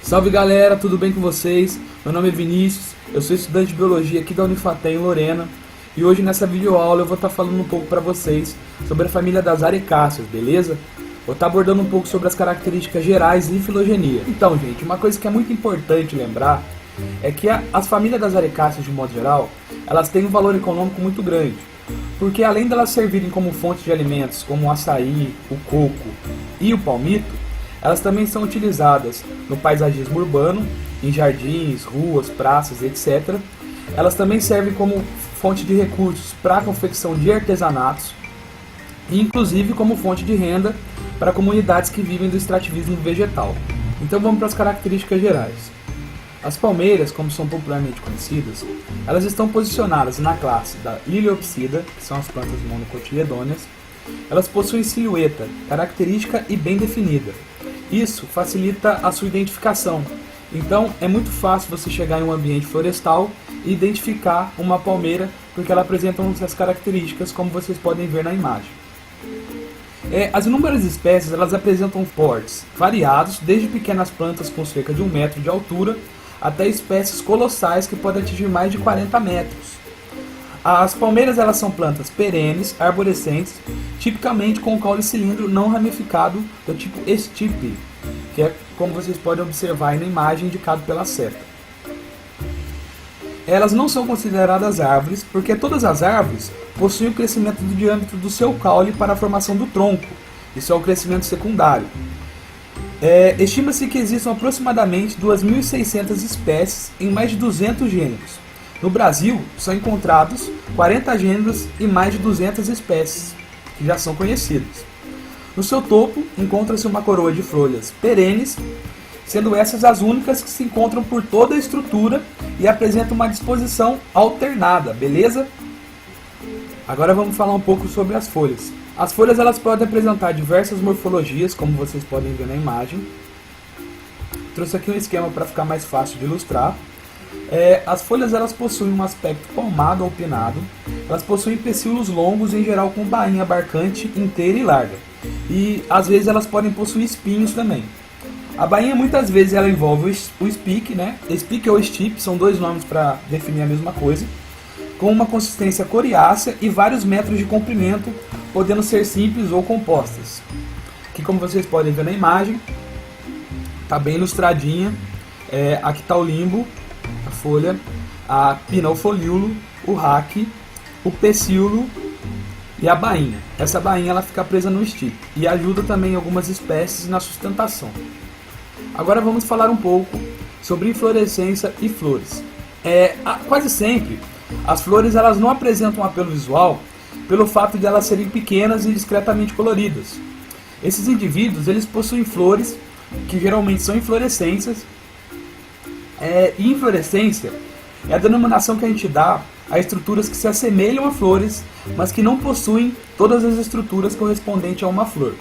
Salve galera, tudo bem com vocês? Meu nome é Vinícius, eu sou estudante de Biologia aqui da Unifatem em Lorena e hoje nessa videoaula eu vou estar falando um pouco para vocês sobre a família das Arecáceas, beleza? Vou estar abordando um pouco sobre as características gerais e filogenia. Então gente, uma coisa que é muito importante lembrar é que as famílias das Arecáceas de modo geral, elas têm um valor econômico muito grande, porque além delas servirem como fonte de alimentos como o açaí, o coco e o palmito, elas também são utilizadas no paisagismo urbano, em jardins, ruas, praças, etc. Elas também servem como fonte de recursos para a confecção de artesanatos e inclusive como fonte de renda para comunidades que vivem do extrativismo vegetal. Então vamos para as características gerais. As palmeiras, como são popularmente conhecidas, elas estão posicionadas na classe da Liliopsida, que são as plantas monocotiledôneas. Elas possuem silhueta característica e bem definida. Isso facilita a sua identificação. Então é muito fácil você chegar em um ambiente florestal e identificar uma palmeira, porque ela apresenta essas características, como vocês podem ver na imagem. As inúmeras espécies elas apresentam portes variados, desde pequenas plantas com cerca de 1 metro de altura, até espécies colossais que podem atingir mais de 40 metros. As palmeiras elas são plantas perenes, arborescentes, tipicamente com caule cilindro não ramificado do tipo estipe, que é como vocês podem observar aí na imagem indicado pela seta. Elas não são consideradas árvores, porque todas as árvores possuem o crescimento do diâmetro do seu caule para a formação do tronco. Isso é o crescimento secundário. Estima-se que existam aproximadamente 2.600 espécies em mais de 200 gêneros. No Brasil, são encontrados 40 gêneros e mais de 200 espécies, que já são conhecidas. No seu topo, encontra-se uma coroa de folhas perenes, sendo essas as únicas que se encontram por toda a estrutura e apresentam uma disposição alternada, beleza? Agora vamos falar um pouco sobre as folhas. As folhas elas podem apresentar diversas morfologias, como vocês podem ver na imagem. Trouxe aqui um esquema para ficar mais fácil de ilustrar. As folhas elas possuem um aspecto palmado ou pinnado. Elas possuem pecíolos longos, em geral com bainha abarcante inteira e larga. E às vezes elas podem possuir espinhos também. A bainha muitas vezes ela envolve o espique, né? Espique ou estipe são dois nomes para definir a mesma coisa, com uma consistência coriácea e vários metros de comprimento, podendo ser simples ou compostas. Aqui, como vocês podem ver na imagem, está bem ilustradinha. Aqui está o limbo, a folha, a pinna, o folíolo, o raque, o pecíolo e a bainha. Essa bainha ela fica presa no estipe e ajuda também algumas espécies na sustentação. Agora vamos falar um pouco sobre inflorescência e flores. Quase sempre as flores elas não apresentam um apelo visual pelo fato de elas serem pequenas e discretamente coloridas. Esses indivíduos eles possuem flores que geralmente são inflorescências. E inflorescência é a denominação que a gente dá a estruturas que se assemelham a flores, mas que não possuem todas as estruturas correspondentes a uma flor.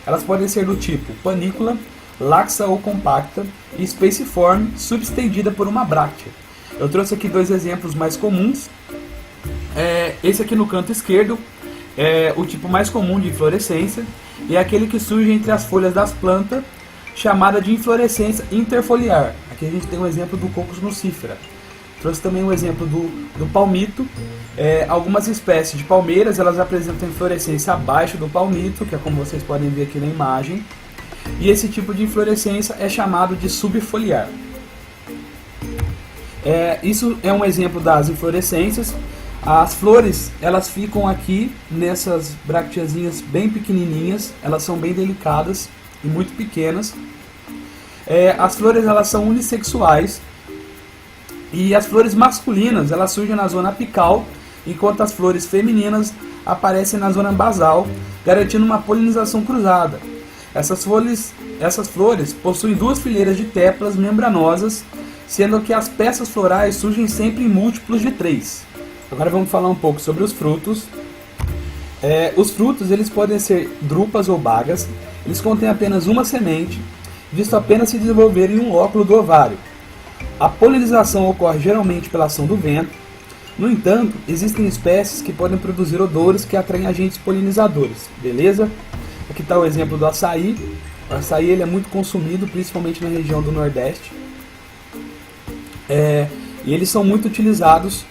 Elas podem ser do tipo panícula, laxa ou compacta e spaciforme, subestendida por uma bráctea. Eu trouxe aqui dois exemplos mais comuns. Esse aqui no canto esquerdo é o tipo mais comum de inflorescência e é aquele que surge entre as folhas das plantas, chamada de inflorescência interfoliar. Aqui a gente tem um exemplo do Cocos nucifera. Trouxe também um exemplo do palmito. Algumas espécies de palmeiras elas apresentam inflorescência abaixo do palmito, que é como vocês podem ver aqui na imagem. E esse tipo de inflorescência é chamado de subfoliar. Isso é um exemplo das inflorescências. As flores elas ficam aqui nessas bracteazinhas bem pequenininhas. Elas são bem delicadas e muito pequenas. As flores elas são unissexuais. E as flores masculinas elas surgem na zona apical, enquanto as flores femininas aparecem na zona basal, garantindo uma polinização cruzada. Essas flores possuem 2 fileiras de téplas membranosas, sendo que as peças florais surgem sempre em múltiplos de 3. Agora vamos falar um pouco sobre os frutos. Os frutos eles podem ser drupas ou bagas. Eles contêm apenas uma semente, visto apenas se desenvolver em um lóculo do ovário. A polinização ocorre geralmente pela ação do vento. No entanto, existem espécies que podem produzir odores que atraem agentes polinizadores, beleza? Aqui está o exemplo do açaí. O açaí ele é muito consumido, principalmente na região do Nordeste. E eles são muito utilizados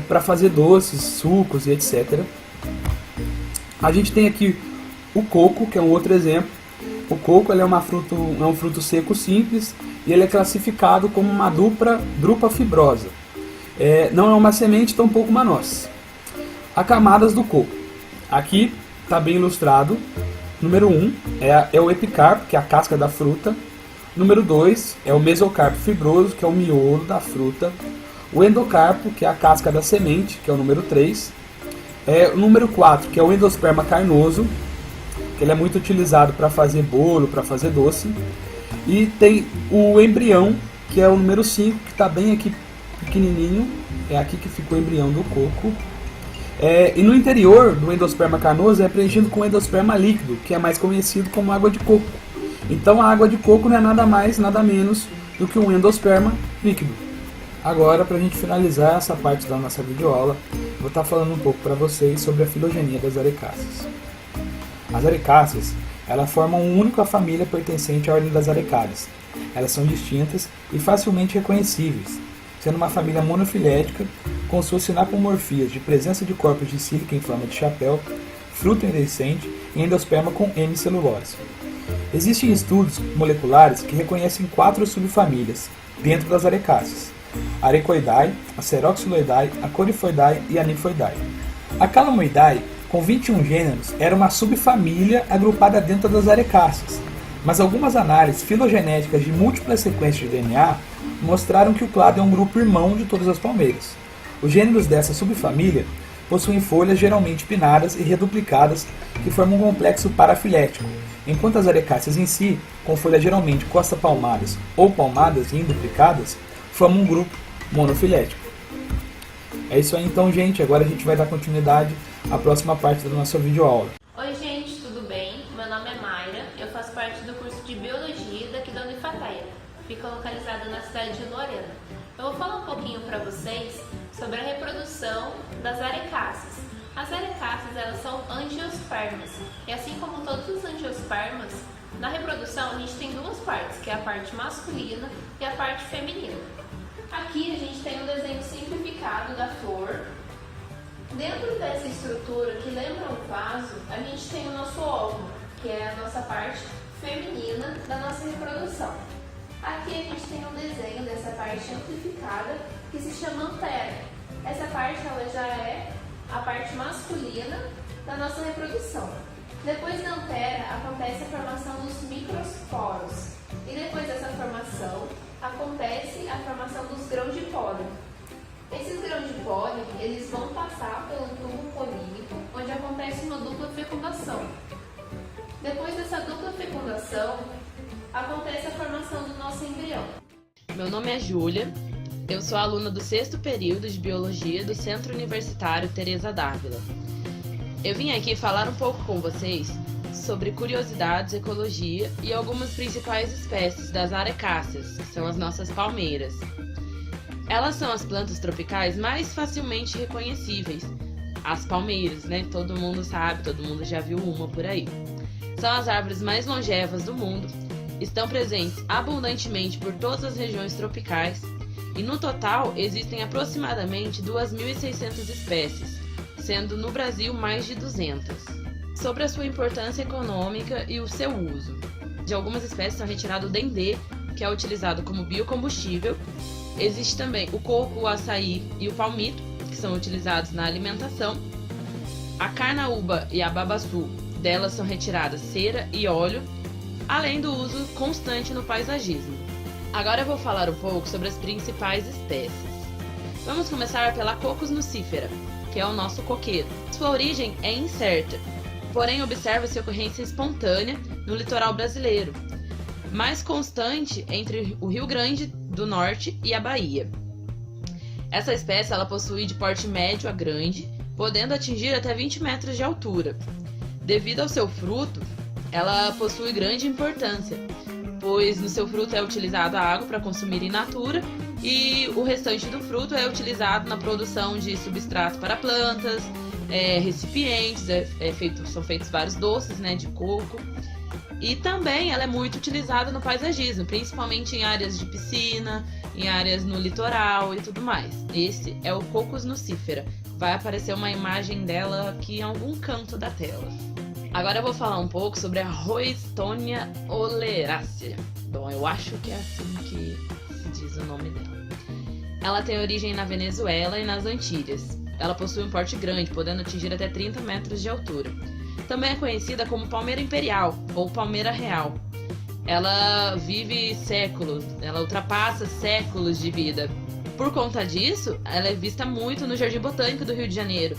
para fazer doces, sucos e etc. A gente tem aqui o coco, que é um outro exemplo. O coco ele é um fruto seco simples e ele é classificado como uma drupa fibrosa. Não é uma semente, tampouco uma noz. As camadas do coco. Aqui está bem ilustrado. Número 1 é o epicarpo, que é a casca da fruta. Número 2 é o mesocarpo fibroso, que é o miolo da fruta. O endocarpo, que é a casca da semente, que é o número 3. O número 4, que é o endosperma carnoso, que ele é muito utilizado para fazer bolo, para fazer doce. E tem o embrião, que é o número 5, que está bem aqui pequenininho. É aqui que fica o embrião do coco. E no interior do endosperma carnoso é preenchido com o endosperma líquido, que é mais conhecido como água de coco. Então a água de coco não é nada mais, nada menos do que um endosperma líquido. Agora, para a gente finalizar essa parte da nossa videoaula, vou estar falando um pouco para vocês sobre a filogenia das arecáceas. As arecáceas, elas formam uma única família pertencente à ordem das arecárias. Elas são distintas e facilmente reconhecíveis, sendo uma família monofilética com suas sinapomorfias de presença de corpos de sílica em forma de chapéu, fruto indehiscente e endosperma com hemicelulose. Existem estudos moleculares que reconhecem 4 subfamílias dentro das arecáceas: a Arecoidae, a Ceroxiloidae, a Coryphoidae e a Nymphoidae. A Calamoidae, com 21 gêneros, era uma subfamília agrupada dentro das arecáceas, mas algumas análises filogenéticas de múltiplas sequências de DNA mostraram que o clado é um grupo irmão de todas as palmeiras. Os gêneros dessa subfamília possuem folhas geralmente pinnadas e reduplicadas que formam um complexo parafilético, enquanto as arecáceas em si, com folhas geralmente costa-palmadas ou palmadas e induplicadas, formam um grupo monofilético. É isso aí então, gente. Agora a gente vai dar continuidade à próxima parte da nossa videoaula. Oi, gente, tudo bem? Meu nome é Mayra, eu faço parte do curso de Biologia daqui da Unifateia. Fica localizada na cidade de Lorena. Eu vou falar um pouquinho para vocês sobre a reprodução das arecáceas. As arecáceas, elas são angiospermas, e assim como todos os angiospermas, na reprodução a gente tem 2 partes, que é a parte masculina e a parte feminina. Aqui a gente tem um desenho simplificado da flor. Dentro dessa estrutura que lembra um vaso, a gente tem o nosso óvulo, que é a nossa parte feminina da nossa reprodução. Aqui a gente tem um desenho dessa parte amplificada que se chama antera. Essa parte ela já é a parte masculina da nossa reprodução. Depois da antera acontece a formação dos microsporos e depois dessa formação acontece a formação dos grãos de pólen. Esses grãos de pólen eles vão passar pelo tubo polínico, onde acontece uma dupla fecundação. Depois dessa dupla fecundação acontece a formação do nosso embrião. Meu nome é Júlia, eu sou aluna do 6º período de Biologia do Centro Universitário Teresa d'Ávila. Eu vim aqui falar um pouco com vocês sobre curiosidades, ecologia e algumas principais espécies das arecáceas, que são as nossas palmeiras. Elas são as plantas tropicais mais facilmente reconhecíveis. As palmeiras, né? Todo mundo sabe, todo mundo já viu uma por aí. São as árvores mais longevas do mundo, estão presentes abundantemente por todas as regiões tropicais e no total existem aproximadamente 2.600 espécies, sendo no Brasil mais de 200. Sobre a sua importância econômica e o seu uso. De algumas espécies são retirado o dendê, que é utilizado como biocombustível. Existe também o coco, o açaí e o palmito, que são utilizados na alimentação. A carnaúba e a babaçu, delas são retiradas cera e óleo, além do uso constante no paisagismo. Agora eu vou falar um pouco sobre as principais espécies. Vamos começar pela Cocos nucifera, que é o nosso coqueiro. Sua origem é incerta, porém observa-se ocorrência espontânea no litoral brasileiro, mais constante entre o Rio Grande do Norte e a Bahia. Essa espécie ela possui de porte médio a grande, podendo atingir até 20 metros de altura. Devido ao seu fruto, ela possui grande importância, pois no seu fruto é utilizada a água para consumir in natura e o restante do fruto é utilizado na produção de substrato para plantas, recipientes, são feitos vários doces, né, de coco. E também ela é muito utilizada no paisagismo, principalmente em áreas de piscina, em áreas no litoral e tudo mais. Esse é o Cocos nucifera. Vai aparecer uma imagem dela aqui em algum canto da tela. Agora eu vou falar um pouco sobre a Roestonia oleracea. Bom, eu acho que é assim que se diz o nome dela. Ela tem origem na Venezuela e nas Antilhas. Ela possui um porte grande, podendo atingir até 30 metros de altura. Também é conhecida como palmeira imperial ou palmeira real. Ela vive séculos, ela ultrapassa séculos de vida. Por conta disso, ela é vista muito no Jardim Botânico do Rio de Janeiro,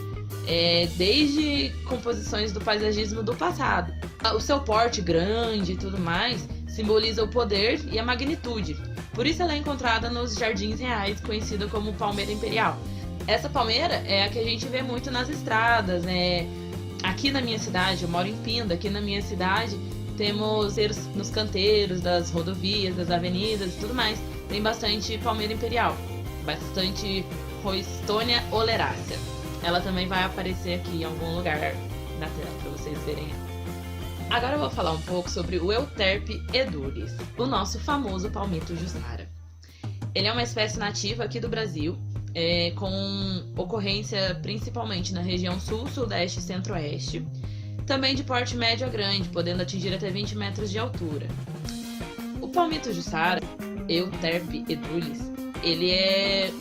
desde composições do paisagismo do passado. O seu porte grande e tudo mais simboliza o poder e a magnitude. Por isso ela é encontrada nos Jardins Reais, conhecida como palmeira imperial. Essa palmeira é a que a gente vê muito nas estradas, Aqui na minha cidade, eu moro em Pinda, aqui na minha cidade temos nos canteiros das rodovias, das avenidas e tudo mais, tem bastante palmeira imperial, bastante Roestonia oleracea. Ela também vai aparecer aqui em algum lugar na tela para vocês verem. Agora eu vou falar um pouco sobre o Euterpe edulis, o nosso famoso palmito jussara. Ele é uma espécie nativa aqui do Brasil, com ocorrência principalmente na região sul, sudeste e centro-oeste, também de porte médio a grande, podendo atingir até 20 metros de altura. O palmito jussara, Euterpe edulis, ele é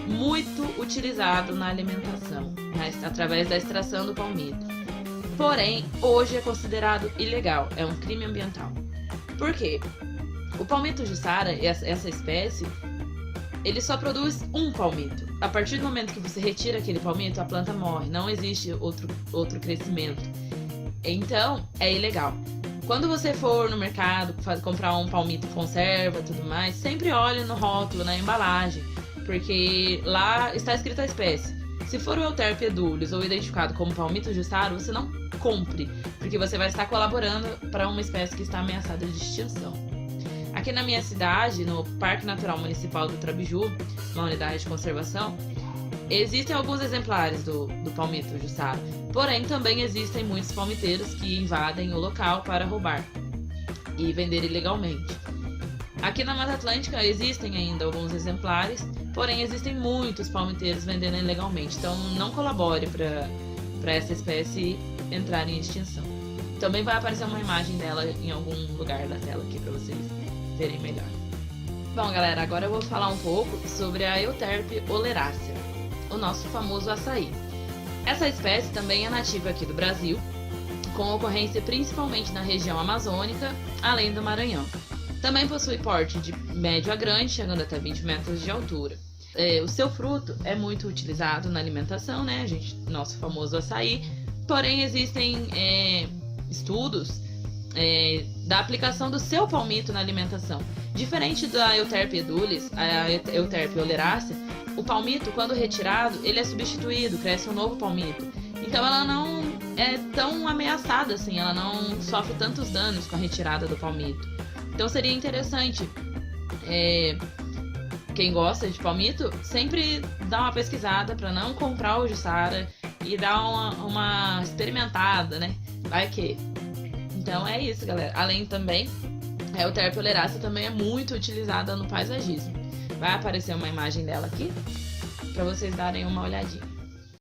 muito utilizado na alimentação, através da extração do palmito. Porém, hoje é considerado ilegal, é um crime ambiental. Por quê? O palmito jussara, essa espécie, ele só produz um palmito. A partir do momento que você retira aquele palmito, a planta morre, não existe outro crescimento. Então, é ilegal. Quando você for no mercado comprar um palmito em conserva e tudo mais, sempre olhe no rótulo, na embalagem, porque lá está escrita a espécie. Se for o Euterpe edulis ou identificado como palmito jussara, você não compre, porque você vai estar colaborando para uma espécie que está ameaçada de extinção. Aqui na minha cidade, no Parque Natural Municipal do Trabiju, uma unidade de conservação, existem alguns exemplares do palmito jussara, porém também existem muitos palmiteiros que invadem o local para roubar e vender ilegalmente. Aqui na Mata Atlântica existem ainda alguns exemplares, porém existem muitos palmiteiros vendendo ilegalmente, então não colabore para essa espécie entrar em extinção. Também vai aparecer uma imagem dela em algum lugar da tela aqui para vocês verem melhor. Bom, galera, agora eu vou falar um pouco sobre a Euterpe oleracea, o nosso famoso açaí. Essa espécie também é nativa aqui do Brasil, com ocorrência principalmente na região amazônica, além do Maranhão. Também possui porte de médio a grande, chegando até 20 metros de altura. O seu fruto é muito utilizado na alimentação, nosso famoso açaí, porém existem estudos da aplicação do seu palmito na alimentação. Diferente da Euterpe edulis, a Euterpe oleracea, o palmito, quando retirado, ele é substituído, cresce um novo palmito. Então ela não é tão ameaçada assim, ela não sofre tantos danos com a retirada do palmito. Então seria interessante, quem gosta de palmito, sempre dá uma pesquisada para não comprar o jussara e dar uma experimentada, Vai que... Então é isso, galera. Além também, a Euterpe oleracea também é muito utilizada no paisagismo. Vai aparecer uma imagem dela aqui para vocês darem uma olhadinha.